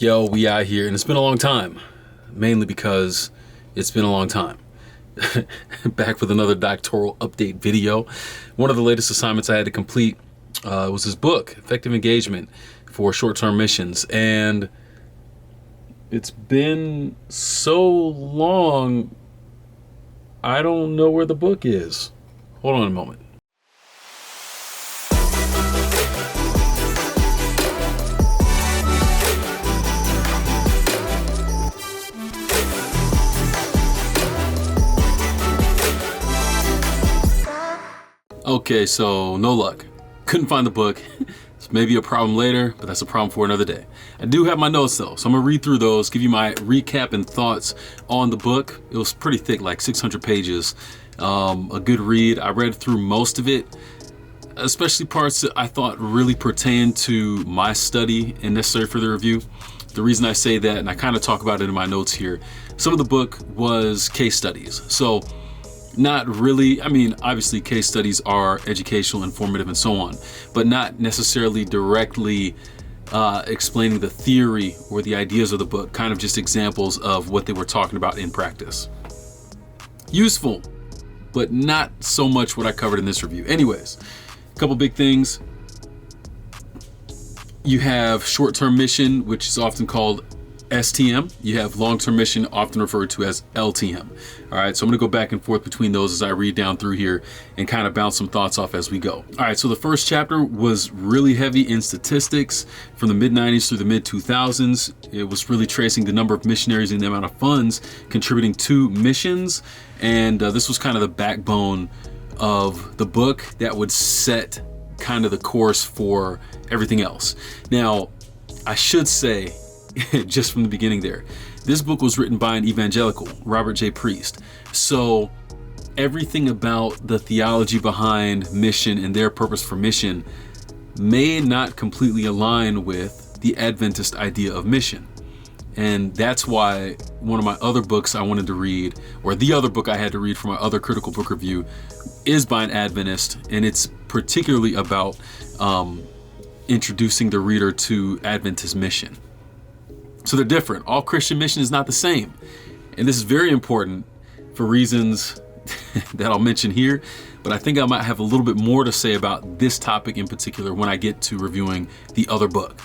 Yo, we out here, and it's been a long time, mainly because it's been a long time. Back with another doctoral update video. One of the latest assignments I had to complete was this book, Effective Engagement for Short-Term Missions, and it's been so long, I don't know where the book is. Hold on a moment. Okay, so no luck. Couldn't find the book. It's maybe a problem later, but that's a problem for another day. I do have my notes though, so I'm gonna read through those, give you my recap and thoughts on the book. It was pretty thick, like 600 pages. A good read. I read through most of it, especially parts that I thought really pertained to my study and necessary for the review. The reason I say that, and I kind of talk about it in my notes here, some of the book was case studies. So not really, I mean, obviously case studies are educational, informative, and so on, but not necessarily directly explaining the theory or the ideas of the book, kind of just examples of what they were talking about in practice. Useful, but not so much what I covered in this review. Anyways, a couple big things. You have short-term mission, which is often called STM. You have long-term mission, often referred to as LTM. All right, so I'm gonna go back and forth between those as I read down through here and kind of bounce some thoughts off as we go. All right, so the first chapter was really heavy in statistics from the mid-90s through the mid-2000s. It was really tracing the number of missionaries and the amount of funds contributing to missions. And this was kind of the backbone of the book that would set kind of the course for everything else. Now, I should say, just from the beginning there, this book was written by an evangelical, Robert J. Priest. So everything about the theology behind mission and their purpose for mission may not completely align with the Adventist idea of mission. And that's why one of my other books I wanted to read, or the other book I had to read for my other critical book review, is by an Adventist, and it's particularly about introducing the reader to Adventist mission. So they're different. All Christian mission is not the same. And this is very important for reasons that I'll mention here, but I think I might have a little bit more to say about this topic in particular when I get to reviewing the other book.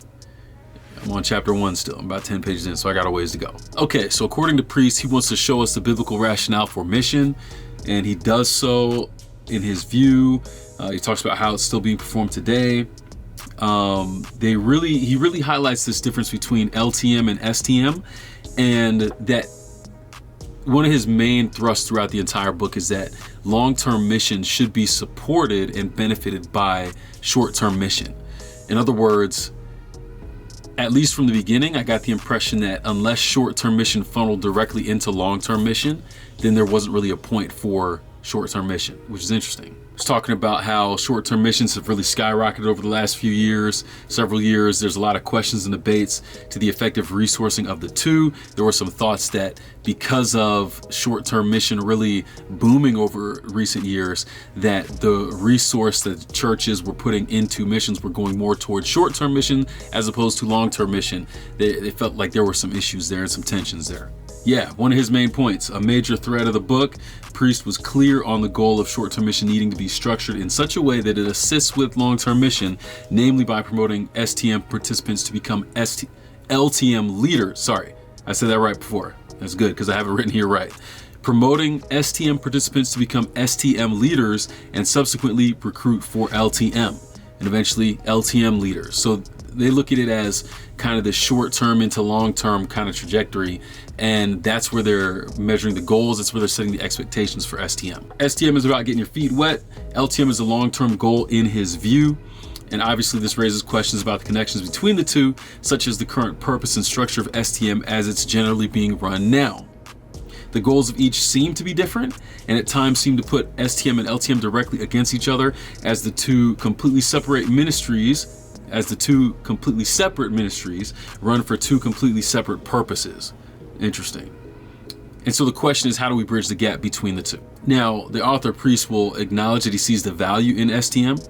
I'm on chapter 1 still. I'm about 10 pages in, so I got a ways to go. Okay, so according to Priest, he wants to show us the biblical rationale for mission, and he does so in his view. He talks about how it's still being performed today. He really highlights this difference between LTM and STM, and that one of his main thrusts throughout the entire book is that long-term mission should be supported and benefited by short-term mission. In other words, at least from the beginning, I got the impression that unless short-term mission funneled directly into long-term mission, then there wasn't really a point for short-term mission, which is interesting. It's talking about how short-term missions have really skyrocketed over the last few years, several years. There's a lot of questions and debates to the effective resourcing of the two. There were some thoughts that because of short-term mission really booming over recent years, that the resource that churches were putting into missions were going more towards short-term mission as opposed to long-term mission. They felt like there were some issues there and some tensions there. Yeah, one of his main points, a major thread of the book, Priest was clear on the goal of short-term mission needing to be structured in such a way that it assists with long-term mission, namely by promoting STM participants to become LTM leaders. Sorry, I said that right before. That's good because I have it written here right. Promoting STM participants to become STM leaders and subsequently recruit for LTM and eventually LTM leaders. So they look at it as kind of the short-term into long-term kind of trajectory, and that's where they're measuring the goals. That's where they're setting the expectations for STM. STM is about getting your feet wet. LTM is a long-term goal in his view, and obviously this raises questions about the connections between the two, such as the current purpose and structure of STM as it's generally being run now. The goals of each seem to be different, and at times seem to put STM and LTM directly against each other as the two completely separate ministries run for two completely separate purposes. Interesting. And so the question is, how do we bridge the gap between the two? Now, the author Priest will acknowledge that he sees the value in STM,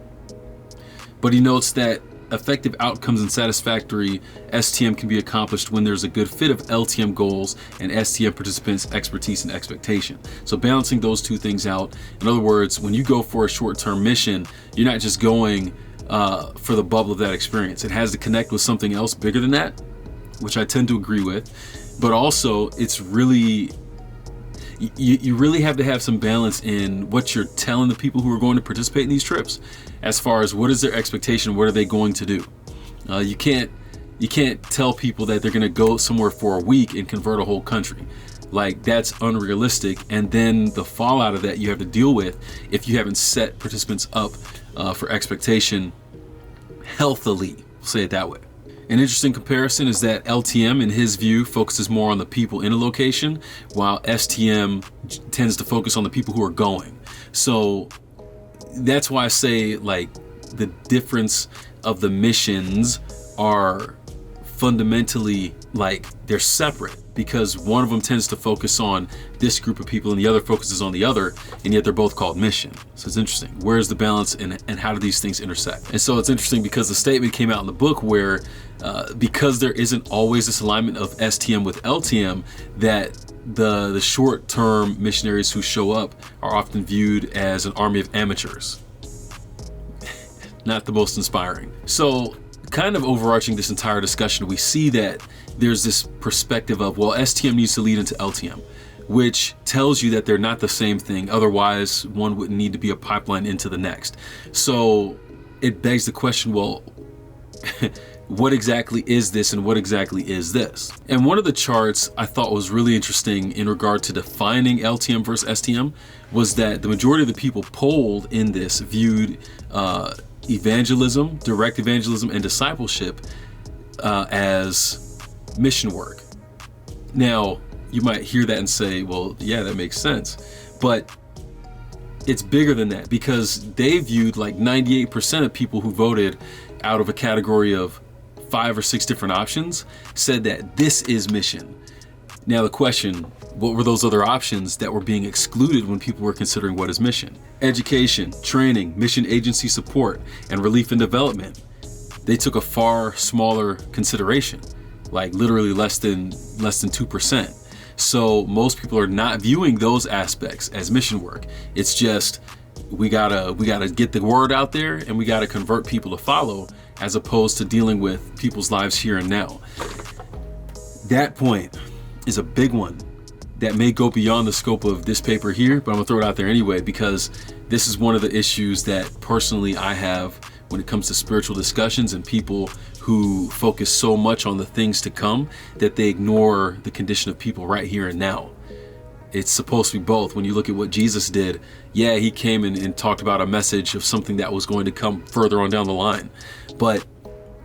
but he notes that effective outcomes and satisfactory STM can be accomplished when there's a good fit of LTM goals and STM participants' expertise and expectation. So balancing those two things out. In other words, when you go for a short-term mission, you're not just going for the bubble of that experience. It has to connect with something else bigger than that, which I tend to agree with. But also, it's really, you really have to have some balance in what you're telling the people who are going to participate in these trips, as far as what is their expectation, what are they going to do. You can't tell people that they're going to go somewhere for a week and convert a whole country. Like, that's unrealistic, and then the fallout of that you have to deal with if you haven't set participants up for expectation healthily, we'll say it that way. An interesting comparison is that LTM, in his view, focuses more on the people in a location, while STM tends to focus on the people who are going. So that's why I say, like, the difference of the missions are fundamentally, like, they're separate, because one of them tends to focus on this group of people and the other focuses on the other, and yet they're both called mission. So it's interesting. Where's the balance, and how do these things intersect? And so it's interesting because the statement came out in the book where because there isn't always this alignment of STM with LTM, that the short-term missionaries who show up are often viewed as an army of amateurs. Not the most inspiring. So kind of overarching this entire discussion, we see that there's this perspective of, well, STM needs to lead into LTM, which tells you that they're not the same thing. Otherwise, one wouldn't need to be a pipeline into the next. So it begs the question, well, what exactly is this and what exactly is this? And one of the charts I thought was really interesting in regard to defining LTM versus STM was that the majority of the people polled in this viewed evangelism, direct evangelism, and discipleship as mission work. Now, you might hear that and say, well, yeah, that makes sense. But it's bigger than that, because they viewed, like, 98% of people who voted out of a category of 5 or 6 different options said that this is mission. Now the question, what were those other options that were being excluded when people were considering what is mission? Education, training, mission agency support, and relief and development. They took a far smaller consideration, like literally less than 2%. So most people are not viewing those aspects as mission work. It's just, we gotta get the word out there, and we gotta convert people to follow, as opposed to dealing with people's lives here and now. That point is a big one that may go beyond the scope of this paper here, but I'm gonna throw it out there anyway, because this is one of the issues that personally I have when it comes to spiritual discussions and people who focus so much on the things to come that they ignore the condition of people right here and now. It's supposed to be both. When you look at what Jesus did, yeah, he came and talked about a message of something that was going to come further on down the line, but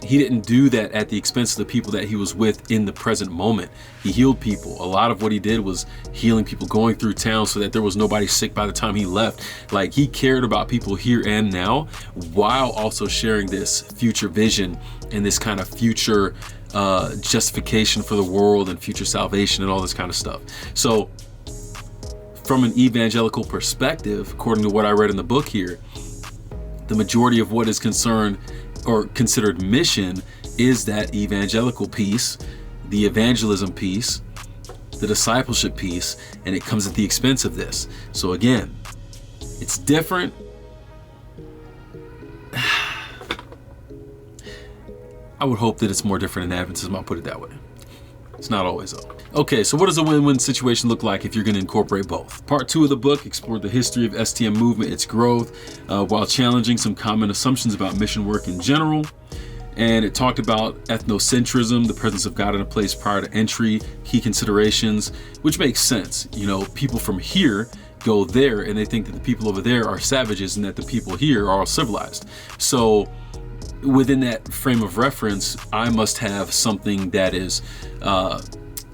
he didn't do that at the expense of the people that he was with in the present moment. He healed people. A lot of what he did was healing people, going through town so that there was nobody sick by the time he left. Like, he cared about people here and now, while also sharing this future vision and this kind of future justification for the world and future salvation and all this kind of stuff. So from an evangelical perspective, according to what I read in the book here, the majority of what is concerned or considered mission is that evangelical piece, the evangelism piece, the discipleship piece, and it comes at the expense of this. So again, it's different. I would hope that it's more different in Adventism, I'll put it that way. It's not always though. Okay, so what does a win-win situation look like if you're going to incorporate both? Part 2 of the book explored the history of STM movement, its growth, while challenging some common assumptions about mission work in general. And it talked about ethnocentrism, the presence of God in a place prior to entry, key considerations, which makes sense. You know, people from here go there and they think that the people over there are savages and that the people here are all civilized. So within that frame of reference, I must have something that is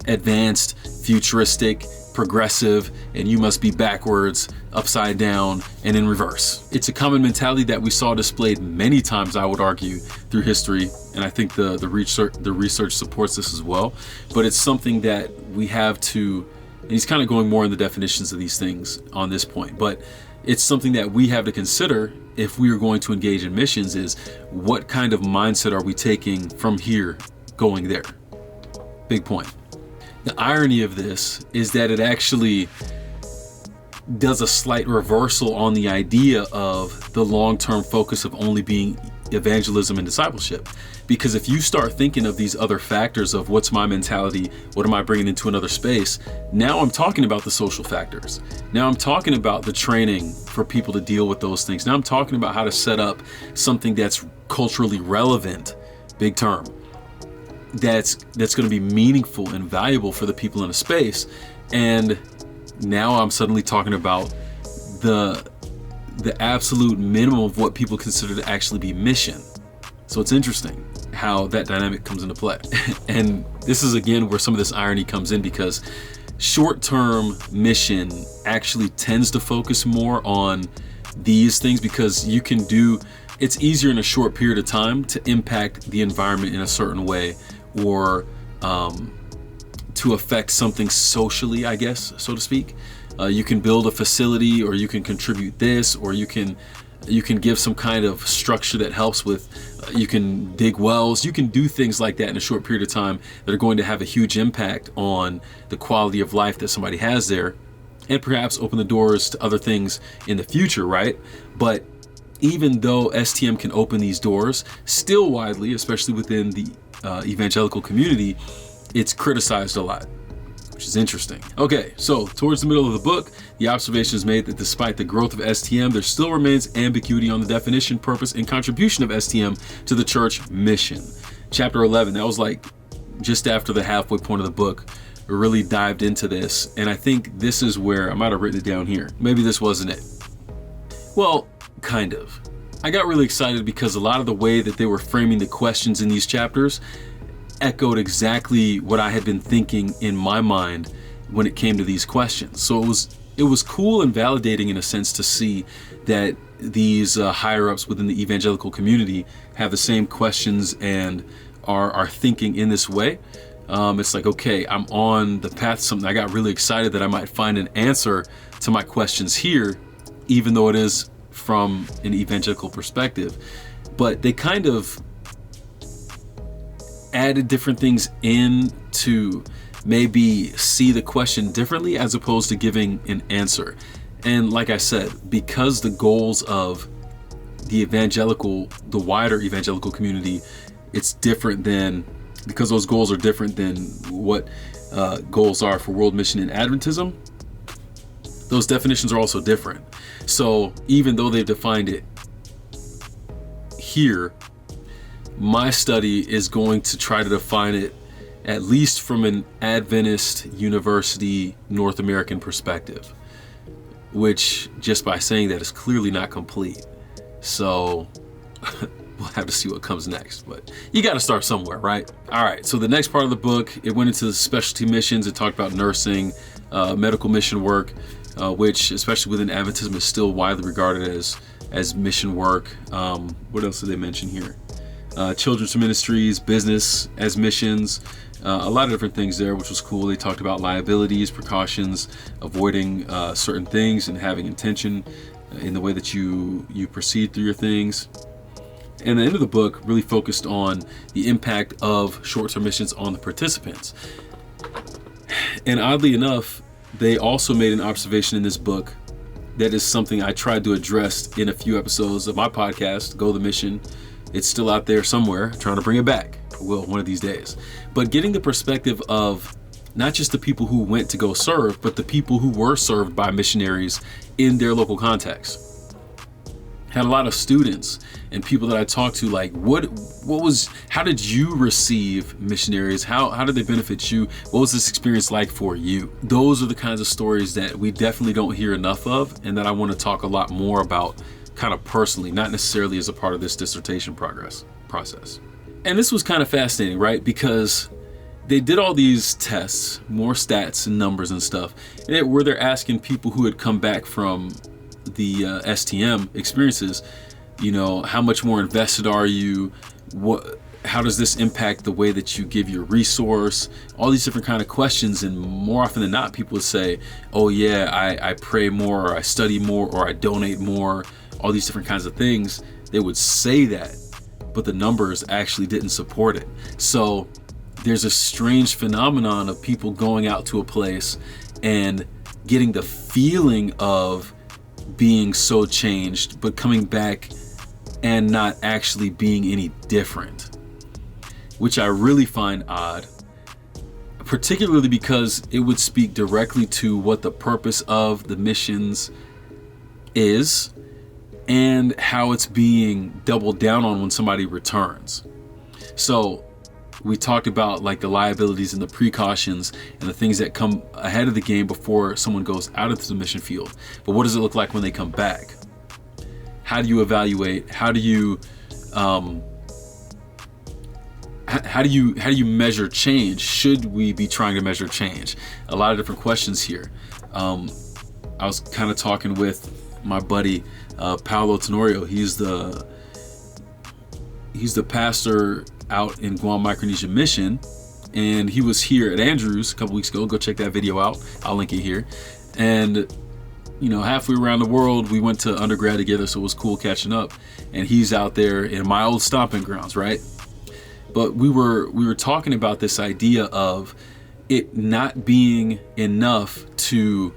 advanced, futuristic, progressive, and you must be backwards, upside down, and in reverse. It's a common mentality that we saw displayed many times, I would argue, through history, and I think the research supports this as well. But it's something that we have to, and he's kind of going more in the definitions of these things on this point, but it's something that we have to consider if we are going to engage in missions, is what kind of mindset are we taking from here going there? Big point. The irony of this is that it actually does a slight reversal on the idea of the long-term focus of only being evangelism and discipleship. Because if you start thinking of these other factors of what's my mentality, what am I bringing into another space, now I'm talking about the social factors. Now I'm talking about the training for people to deal with those things. Now I'm talking about how to set up something that's culturally relevant, big term, that's going to be meaningful and valuable for the people in a space. And now I'm suddenly talking about the absolute minimum of what people consider to actually be mission. So it's interesting how that dynamic comes into play. And this is again where some of this irony comes in, because short-term mission actually tends to focus more on these things, because it's easier in a short period of time to impact the environment in a certain way, or to affect something socially, I guess, so to speak. You can build a facility, or you can contribute this, or you can give some kind of structure that helps with, you can dig wells, you can do things like that in a short period of time that are going to have a huge impact on the quality of life that somebody has there, and perhaps open the doors to other things in the future, right? But even though STM can open these doors, still widely, especially within the evangelical community, it's criticized a lot, which is interesting. Okay, so towards the middle of the book, the observation is made that despite the growth of STM, there still remains ambiguity on the definition, purpose, and contribution of STM to the church mission. Chapter 11, that was like just after the halfway point of the book, really dived into this. And I think this is where, I might have written it down here. Maybe this wasn't it. Well, kind of. I got really excited because a lot of the way that they were framing the questions in these chapters echoed exactly what I had been thinking in my mind when it came to these questions. So it was cool and validating in a sense to see that these higher ups within the evangelical community have the same questions and are thinking in this way. It's like, okay, I'm on the path to something. I got really excited that I might find an answer to my questions here, even though it is from an evangelical perspective. But they kind of added different things in to maybe see the question differently as opposed to giving an answer. And like I said, because the goals of the wider evangelical community, it's different than, because those goals are different than what goals are for world mission and Adventism, those definitions are also different. So even though they've defined it here, my study is going to try to define it at least from an Adventist University North American perspective, which just by saying that is clearly not complete. So we'll have to see what comes next, but you got to start somewhere, right? All right, so the next part of the book, it went into the specialty missions. It talked about nursing, medical mission work, which especially within Adventism is still widely regarded as mission work. What else did they mention here? Children's ministries, business as missions, a lot of different things there, which was cool. They talked about liabilities, precautions, avoiding certain things, and having intention in the way that you proceed through your things. And the end of the book really focused on the impact of short-term missions on the participants. And oddly enough, they also made an observation in this book that is something I tried to address in a few episodes of my podcast, Go the Mission. It's still out there somewhere, trying to bring it back. I will one of these days. But getting the perspective of not just the people who went to go serve, but the people who were served by missionaries in their local context. Had a lot of students and people that I talked to, like, how did you receive missionaries? How did they benefit you? What was this experience like for you? Those are the kinds of stories that we definitely don't hear enough of, and that I want to talk a lot more about kind of personally, not necessarily as a part of this dissertation process. And this was kind of fascinating, right? Because they did all these tests, more stats and numbers and stuff, where they're asking people who had come back from the STM experiences, how much more invested are you? how does this impact the way that you give your resource? All these different kind of questions. And more often than not, people would say, oh yeah, I pray more, or I study more, or I donate more, all these different kinds of things. They would say that, but the numbers actually didn't support it. So there's a strange phenomenon of people going out to a place and getting the feeling of being so changed, but coming back and not actually being any different, which I really find odd, particularly because it would speak directly to what the purpose of the missions is and how it's being doubled down on when somebody returns. So we talked about like the liabilities and the precautions and the things that come ahead of the game before someone goes out into the mission field. But what does it look like when they come back? How do you evaluate? How do you measure change? Should we be trying to measure change? A lot of different questions here. I was kind of talking with my buddy Paolo Tenorio. He's the pastor out in Guam Micronesia Mission, and he was here at Andrews a couple weeks ago. Go check that video out. I'll link it here. And you know, halfway around the world, we went to undergrad together, so it was cool catching up. And he's out there in my old stomping grounds, right? But we were talking about this idea of it not being enough to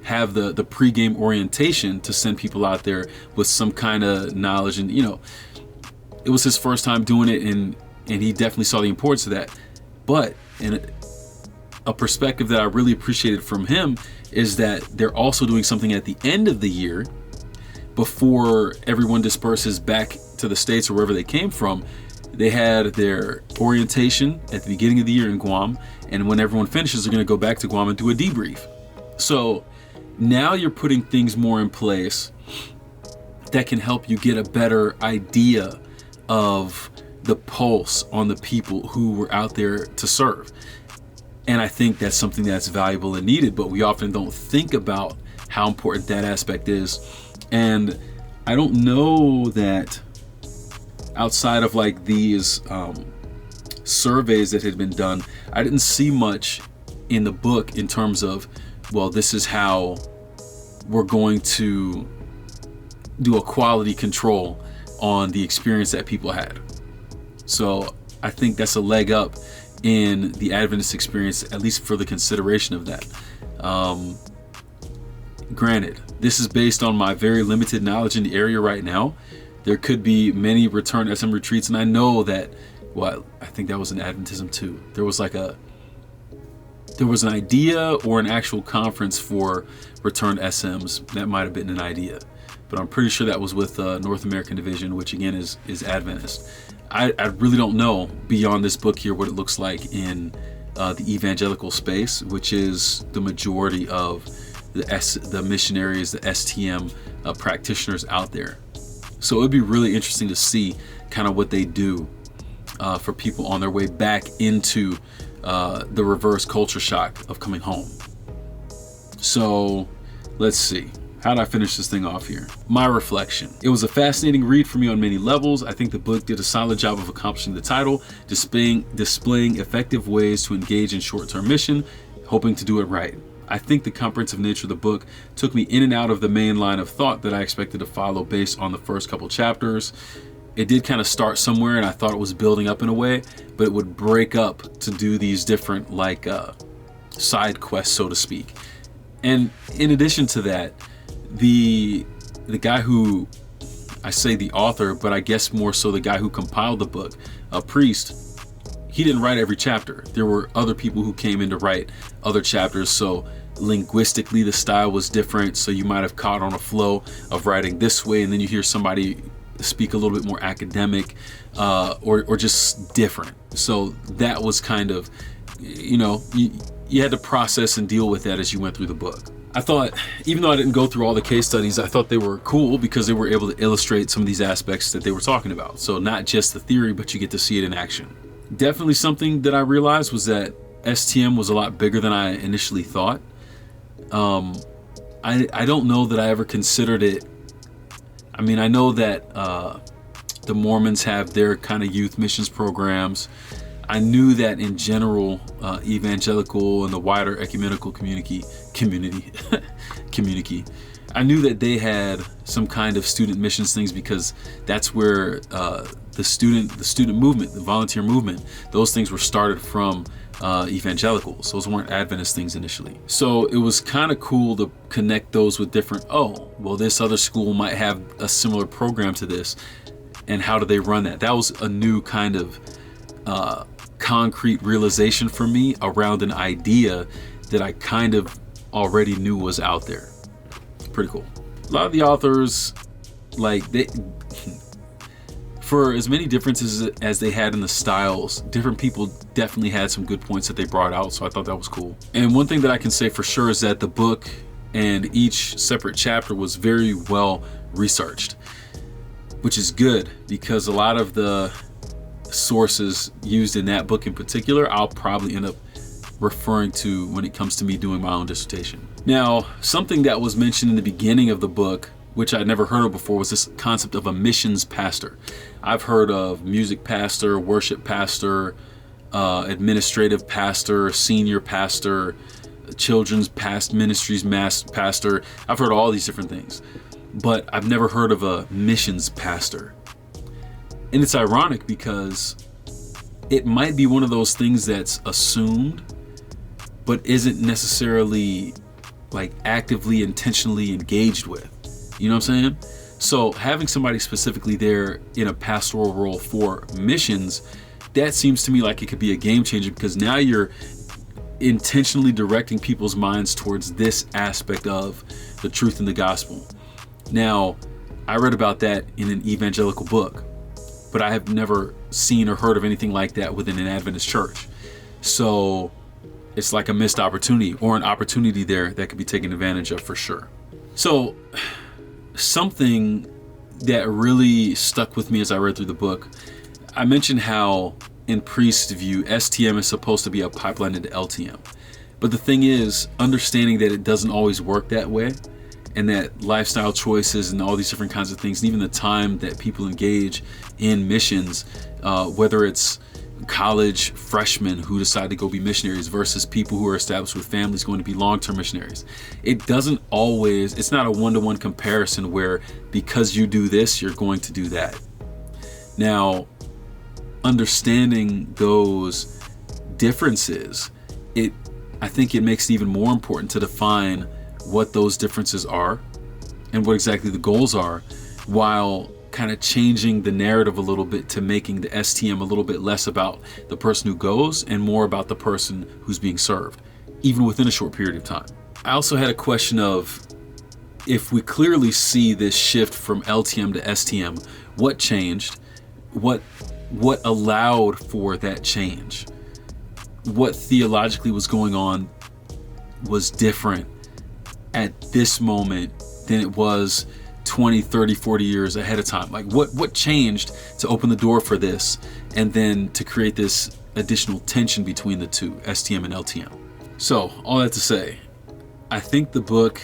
have the pregame orientation to send people out there with some kind of knowledge. And you know, it was his first time doing it, and he definitely saw the importance of that. But in a perspective that I really appreciated from him is that they're also doing something at the end of the year before everyone disperses back to the States or wherever they came from. They had their orientation at the beginning of the year in Guam, and when everyone finishes, they're going to go back to Guam and do a debrief. So now you're putting things more in place that can help you get a better idea of the pulse on the people who were out there to serve. And I think that's something that's valuable and needed, but we often don't think about how important that aspect is. And I don't know that outside of like these surveys that had been done, I didn't see much in the book in terms of, well, this is how we're going to do a quality control on the experience that people had. So I think that's a leg up in the Adventist experience, at least for the consideration of that. Granted, this is based on my very limited knowledge in the area right now. There could be many return SM retreats, and I know that, well, I think that was in Adventism too. There was an idea or an actual conference for returned SMs. That might have been an idea, but I'm pretty sure that was with North American Division, which again is Adventist. I really don't know beyond this book here what it looks like in the evangelical space, which is the majority of the missionaries, the STM practitioners out there. So it would be really interesting to see kind of what they do for people on their way back into the reverse culture shock of coming home. So let's see. How did I finish this thing off here? My reflection. It was a fascinating read for me on many levels. I think the book did a solid job of accomplishing the title, displaying effective ways to engage in short-term mission, hoping to do it right. I think the comprehensive nature of the book took me in and out of the main line of thought that I expected to follow based on the first couple chapters. It did kind of start somewhere, and I thought it was building up in a way, but it would break up to do these different side quests, so to speak. And in addition to that, the guy who, I say the author, but I guess more so the guy who compiled the book, a priest, he didn't write every chapter. There were other people who came in to write other chapters, so linguistically the style was different, so you might have caught on a flow of writing this way, and then you hear somebody speak a little bit more academic or just different. So that was kind of, you had to process and deal with that as you went through the book. I thought, even though I didn't go through all the case studies, I thought they were cool because they were able to illustrate some of these aspects that they were talking about. So not just the theory, but you get to see it in action. Definitely something that I realized was that STM was a lot bigger than I initially thought. I don't know that I ever considered it. I mean, I know that The Mormons have their kind of youth missions programs. I knew that in general, evangelical and the wider ecumenical community, I knew that they had some kind of student missions things, because that's where the student movement, the volunteer movement, those things were started from evangelicals. Those weren't Adventist things initially. So it was kind of cool to connect those with different, oh, well, this other school might have a similar program to this, and how do they run that? That was a new kind of concrete realization for me around an idea that I kind of already knew was out there. Pretty cool. A lot of the authors, for as many differences as they had in the styles, different people definitely had some good points that they brought out, so I thought that was cool. And one thing that I can say for sure is that the book and each separate chapter was very well researched, which is good, because a lot of the sources used in that book in particular, I'll probably end up referring to when it comes to me doing my own dissertation. Now, something that was mentioned in the beginning of the book, which I'd never heard of before, was this concept of a missions pastor. I've heard of music pastor, worship pastor, administrative pastor, senior pastor, children's ministries pastor. I've heard all these different things, but I've never heard of a missions pastor. And it's ironic because it might be one of those things that's assumed, but isn't necessarily actively, intentionally engaged with. You know what I'm saying? So having somebody specifically there in a pastoral role for missions, that seems to me like it could be a game changer, because now you're intentionally directing people's minds towards this aspect of the truth in the gospel. Now, I read about that in an evangelical book, but I have never seen or heard of anything like that within an Adventist church. So it's like a missed opportunity, or an opportunity there that could be taken advantage of for sure. So something that really stuck with me as I read through the book, I mentioned how in priest view, STM is supposed to be a pipeline into LTM. But the thing is, understanding that it doesn't always work that way, and that lifestyle choices and all these different kinds of things, and even the time that people engage in missions, whether it's college freshmen who decide to go be missionaries versus people who are established with families going to be long-term missionaries. It doesn't always, it's not a one-to-one comparison where because you do this, you're going to do that. Now, understanding those differences, I think it makes it even more important to define what those differences are and what exactly the goals are, while kind of changing the narrative a little bit to making the STM a little bit less about the person who goes and more about the person who's being served, even within a short period of time. I also had a question of, if we clearly see this shift from LTM to STM, what changed? What allowed for that change? What theologically was going on was different at this moment than it was 20, 30, 40 years ahead of time? Like what changed to open the door for this, and then to create this additional tension between the two, STM and LTM? So all that to say, I think the book,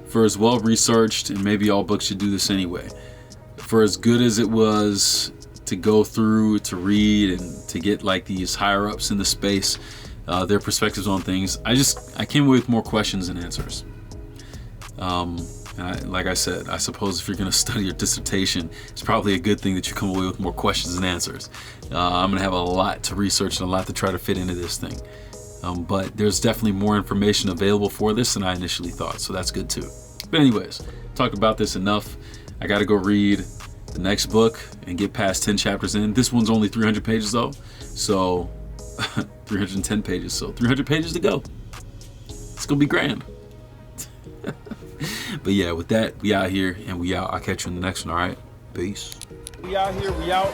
for as well researched, and maybe all books should do this anyway, for as good as it was to go through, to read, and to get like these higher ups in the space, their perspectives on things, I came away with more questions than answers. Like I said, I suppose if you're going to study your dissertation, it's probably a good thing that you come away with more questions than answers. I'm going to have a lot to research and a lot to try to fit into this thing. But there's definitely more information available for this than I initially thought, so that's good too. But anyways, talked about this enough. I got to go read the next book and get past 10 chapters in. This one's only 300 pages though, so 310 pages, so 300 pages to go. It's going to be grand. But yeah, with that, we out here and we out. I'll catch you in the next one, all right? Peace. We out here, we out.